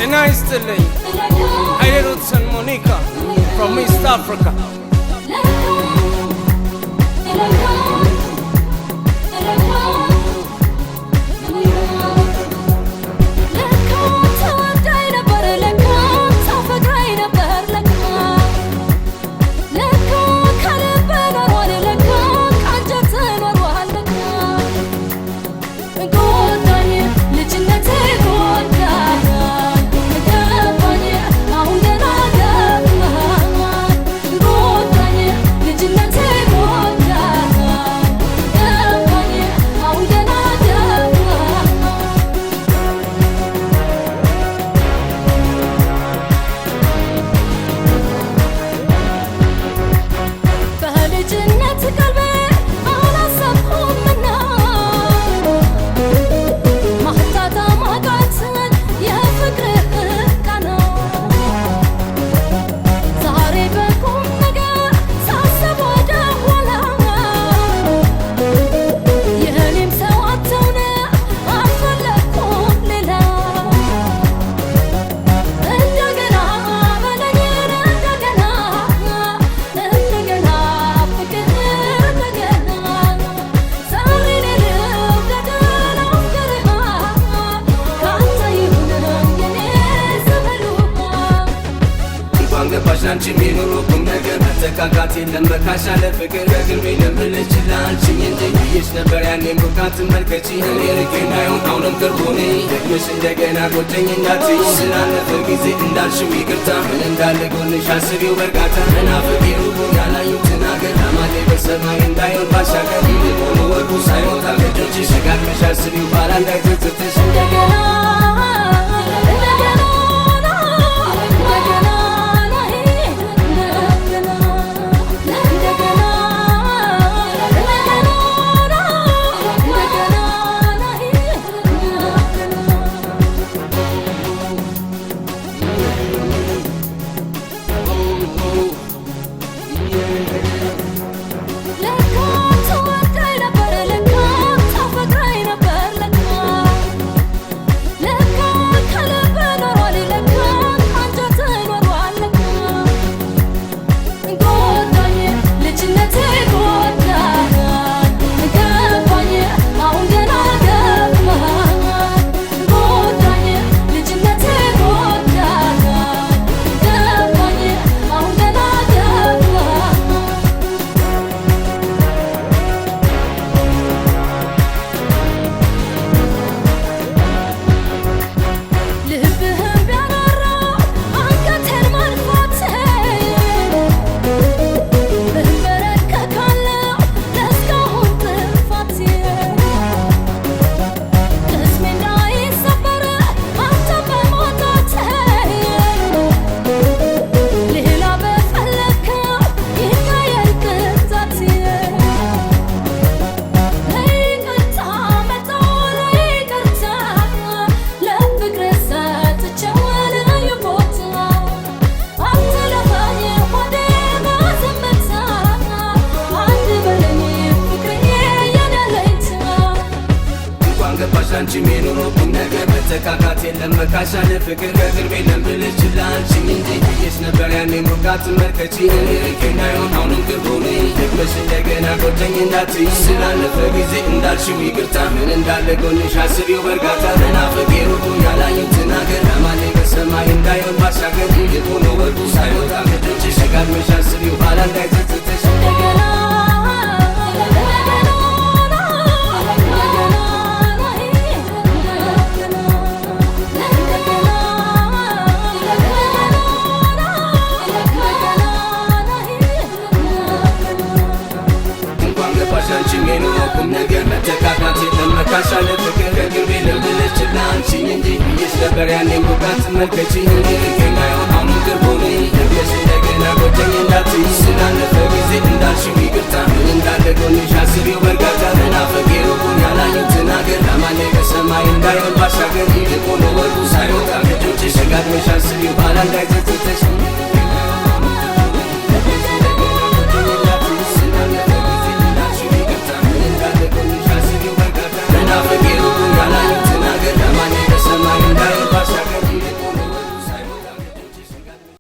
Nice to me. Hayrut and Monica from East Africa. አንቺ ሚኖሩኩም ነገር መተካካት የለም በካሻለ ፍቅር በግርቤ ለምልች ላንቺ እንጂ ይሽ ነበር ያኔም ቡካት መልከቺ እኔ ርቄና ይሁን አሁንም ቅርቡኔ ደግመሽ እንደገና ጎደኝ እንዳትይ ስላለፈ ጊዜ እንዳልሽው ይቅርታ ምን እንዳለ ጎንሽ አስቢው በርጋታ መናፍቅ ሩቁን ያላዩትን አገር አማሌ በሰማይ እንዳይሆን ባሻገር ይልቁኑ ወርቁ ሳይወጣ ከእጆችሽ ጋርመሽ አስቢው ባላ እንዳይዘትትሽ እንደገና አንቺ ሚኖሩኩም ነገር መተካካት የለም በካሻለ ፍቅር በግርቤ ለምልች ላንቺ እንጂ ይሽ ነበር ያኔም ቡካት መልከቺ እኔ ርቄና ይሁን አሁንም ቅርቡኔ ደግመሽ እንደገና ጎደኝ እንዳትይ ስላለፈ ጊዜ እንዳልሽው ይቅርታ ምን እንዳለ ጎንሽ አስቢው በርጋታ መናፍቅ ሩቁን ያላዩትን አገር አማሌ በሰማይ እንዳይሆን ባሻገር ይልቁኑ ወርቁ ሳይወጣ ከእጆችሽ ጋርመሽ አስቢው ባላ እንዳይዘትትሽ እንደገና ሚኖሩኩም ነገር መተካካት የለም በካሻለ ፍቅር በግርቤ ለምልች ላንቺ እንጂ ይሽ ነበር ያኔም ቡካት መልከቺ እኔ ርቄና ይሁን አሁንም ቅርቡኔ ደግመሽ እንደገና ጎደኝ እንዳትይ ስላለፈ ጊዜ እንዳልሽው ይቅርታ ምን እንዳለ ጎንሽ አስቢው በርጋታ መናፍቅ ሩቁን ያላዩትን አገር አማሌ በሰማይ እንዳይሆን ባሻገር ይልቁኑ ወርቁ ሳይወጣ ከእጆችሽ ጋርመሽ አስቢው ባላ እንዳይዘትትሽ